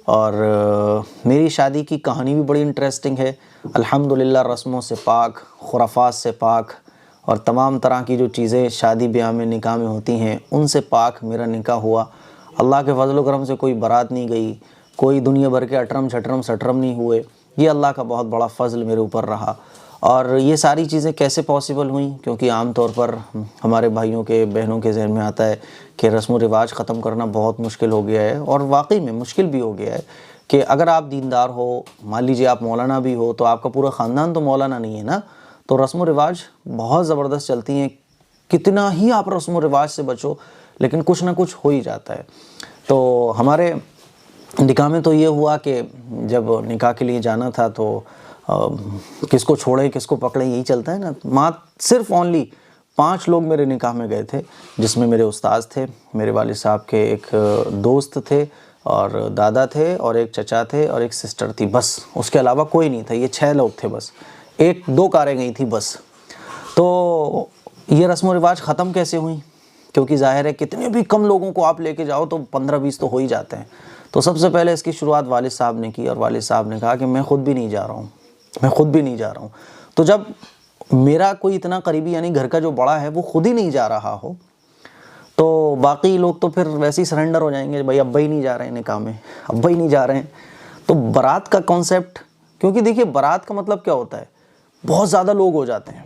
اور میری شادی کی کہانی بھی بڑی انٹرسٹنگ ہے. الحمدللہ رسموں سے پاک، خرافات سے پاک، اور تمام طرح کی جو چیزیں شادی بیاہ میں نکاح میں ہوتی ہیں ان سے پاک میرا نکاح ہوا. اللہ کے فضل و کرم سے کوئی بارات نہیں گئی، کوئی دنیا بھر کے اٹرم چھٹرم سٹرم نہیں ہوئے. یہ اللہ کا بہت بڑا فضل میرے اوپر رہا. اور یہ ساری چیزیں کیسے پاسبل ہوئیں؟ کیونکہ عام طور پر ہمارے بھائیوں کے بہنوں کے ذہن میں آتا ہے کہ رسم و رواج ختم کرنا بہت مشکل ہو گیا ہے، اور واقعی میں مشکل بھی ہو گیا ہے کہ اگر آپ دیندار ہو، مان لیجئے آپ مولانا بھی ہو، تو آپ کا پورا خاندان تو مولانا نہیں ہے نا، تو رسم و رواج بہت زبردست چلتی ہیں. کتنا ہی آپ رسم و رواج سے بچو لیکن کچھ نہ کچھ ہو ہی جاتا ہے. تو ہمارے نکاح میں تو یہ ہوا کہ جب نکاح کے لیے جانا تھا تو کس کو چھوڑیں کس کو پکڑیں یہی چلتا ہے نا. صرف اونلی 5 لوگ میرے نکاح میں گئے تھے، جس میں میرے استاذ تھے، میرے والد صاحب کے ایک دوست تھے، اور دادا تھے، اور ایک چچا تھے، اور ایک سسٹر تھی. بس اس کے علاوہ کوئی نہیں تھا. یہ 6 لوگ تھے بس. 1-2 کاریں گئی تھی بس. تو یہ رسم و رواج ختم کیسے ہوئیں؟ کیونکہ ظاہر ہے کتنے بھی کم لوگوں کو آپ لے کے جاؤ تو 15-20 تو ہو ہی جاتے ہیں. تو سب سے پہلے اس کی شروعات والد صاحب نے کی، اور والد صاحب نے کہا کہ میں خود بھی نہیں جا رہا ہوں. تو جب میرا کوئی اتنا قریبی یعنی گھر کا جو بڑا ہے وہ خود ہی نہیں جا رہا ہو تو باقی لوگ تو پھر ویسے ہی سرنڈر ہو جائیں گے. بھائی ابا ہی نہیں جا رہے ہیں نکاح میں، ابا ہی نہیں جا رہے ہیں. تو بارات کا کانسیپٹ، کیونکہ دیکھیے بارات کا مطلب کیا ہوتا ہے، بہت زیادہ لوگ ہو جاتے ہیں.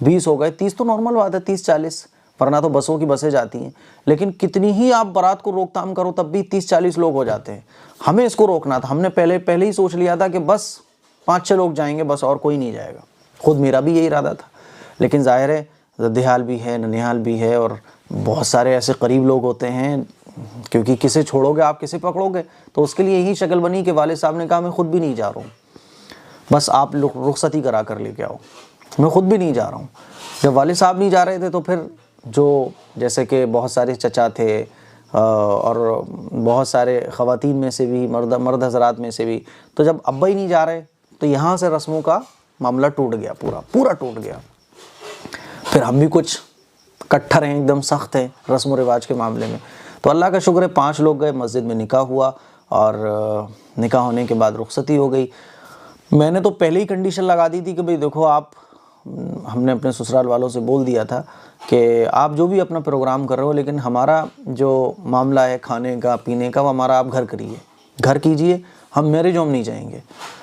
20 ہو گئے، 30 تو نارمل بات ہے، 30-40، ورنہ تو بسوں کی بسیں جاتی ہیں. لیکن کتنی ہی آپ بارات کو روک تھام کرو تب بھی 30-40 لوگ ہو جاتے ہیں. ہمیں اس کو روکنا تھا. ہم نے پہلے ہی سوچ لیا تھا کہ بس 5-6 لوگ جائیں گے بس، اور کوئی نہیں جائے گا. خود میرا بھی یہی ارادہ تھا. لیکن ظاہر ہے ددھیال بھی ہے، ننیال بھی ہے، اور بہت سارے ایسے قریب لوگ ہوتے ہیں، کیونکہ کسے چھوڑو گے آپ، کسے پکڑو گے. تو اس کے لیے یہی شکل بنی کہ والد صاحب نے کہا میں خود بھی نہیں جا رہا ہوں، بس آپ رخصتی کرا کر لے کے آؤ، میں خود بھی نہیں جا رہا ہوں. جب والد صاحب نہیں جا رہے تھے تو پھر جو جیسے کہ بہت سارے چچا تھے اور بہت سارے خواتین میں سے بھی، مرد حضرات میں سے بھی، تو جب ابا ہی نہیں جا رہے تو یہاں سے رسموں کا معاملہ ٹوٹ گیا، پورا ٹوٹ گیا. پھر ہم بھی کچھ کٹھر ہیں، ایک دم سخت ہیں رسم و رواج کے معاملے میں. تو اللہ کا شکر ہے 5 لوگ گئے، مسجد میں نکاح ہوا، اور نکاح ہونے کے بعد رخصتی ہو گئی. میں نے تو پہلے ہی کنڈیشن لگا دی تھی کہ بھئی دیکھو ہم نے اپنے سسرال والوں سے بول دیا تھا کہ آپ جو بھی اپنا پروگرام کر رہے ہو، لیکن ہمارا جو معاملہ ہے کھانے کا پینے کا وہ ہمارا آپ گھر کیجئے، ہم میرج ہوم نہیں جائیں گے.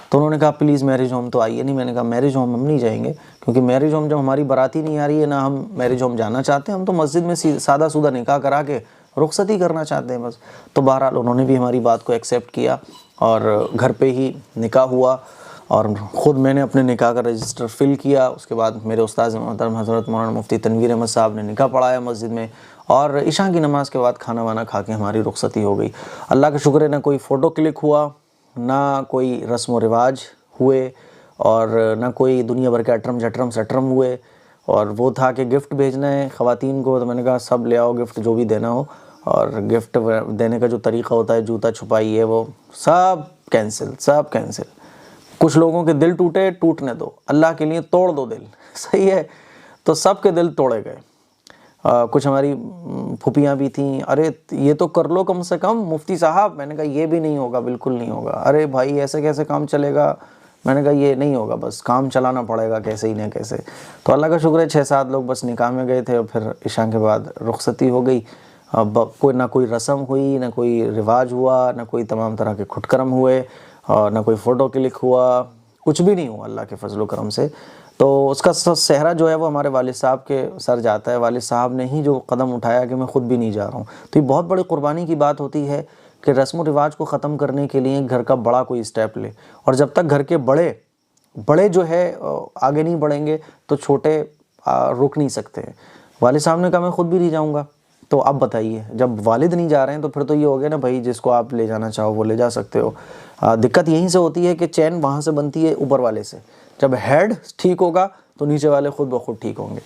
تو انہوں نے کہا پلیز میرج ہوم تو آئیے نہیں. میں نے کہا میرج ہوم ہم نہیں جائیں گے، کیونکہ میرج ہوم جب ہماری بارات ہی نہیں آ رہی ہے، نہ ہم میرج ہوم جانا چاہتے ہیں، ہم تو مسجد میں سادہ سودہ نکاح کرا کے رخصتی کرنا چاہتے ہیں بس. تو بہرحال انہوں نے بھی ہماری بات کو ایکسیپٹ کیا، اور گھر پہ ہی نکاح ہوا، اور خود میں نے اپنے نکاح کا رجسٹر فل کیا. اس کے بعد میرے استاذ محترم حضرت مولانا مفتی تنویر احمد صاحب نے نکاح پڑھایا مسجد میں، اور عشاء کی نماز کے بعد کھانا وانا کھا کے ہماری رخصتی ہو گئی. اللہ کا شکر ہے نہ کوئی فوٹو کلک ہوا، نہ کوئی رسم و رواج ہوئے، اور نہ کوئی دنیا بھر کے اٹرم جھٹرم سٹرم ہوئے. اور وہ تھا کہ گفٹ بھیجنا ہے خواتین کو، تو میں نے کہا سب لے آؤ گفٹ جو بھی دینا ہو. اور گفٹ دینے کا جو طریقہ ہوتا ہے، جوتا چھپائی ہے، وہ سب کینسل. کچھ لوگوں کے دل ٹوٹنے دو، اللہ کے لیے توڑ دو دل، صحیح ہے. تو سب کے دل توڑے گئے. کچھ ہماری پھوپھیاں بھی تھیں، ارے یہ تو کر لو کم سے کم مفتی صاحب. میں نے کہا یہ بھی نہیں ہوگا، بالکل نہیں ہوگا. ارے بھائی ایسے کیسے کام چلے گا؟ میں نے کہا یہ نہیں ہوگا، بس کام چلانا پڑے گا کیسے ہی نہ کیسے. تو اللہ کا شکر ہے 6-7 لوگ بس نکاح میں گئے تھے، اور پھر عشاء کے بعد رخصتی ہو گئی. نہ کوئی رسم ہوئی، نہ کوئی رواج ہوا، نہ کوئی تمام طرح کے کھٹکرم ہوئے، اور نہ کوئی فوٹو کلک ہوا، کچھ بھی نہیں ہوا اللہ کے فضل و کرم سے. تو اس کا سہرا جو ہے وہ ہمارے والد صاحب کے سر جاتا ہے. والد صاحب نے ہی جو قدم اٹھایا کہ میں خود بھی نہیں جا رہا ہوں. تو یہ بہت بڑی قربانی کی بات ہوتی ہے کہ رسم و رواج کو ختم کرنے کے لیے گھر کا بڑا کوئی اسٹیپ لے. اور جب تک گھر کے بڑے جو ہے آگے نہیں بڑھیں گے تو چھوٹے رک نہیں سکتے. والد صاحب نے کہا میں خود بھی نہیں جاؤں گا. تو اب بتائیے جب والد نہیں جا رہے ہیں تو پھر تو یہ ہو گیا نا بھائی، جس کو آپ لے جانا چاہو وہ لے جا سکتے ہو. دقت یہیں سے ہوتی ہے کہ چین وہاں سے بنتی ہے اوپر والے سے. جب ہیڈ ٹھیک ہوگا تو نیچے والے خود بخود ٹھیک ہوں گے.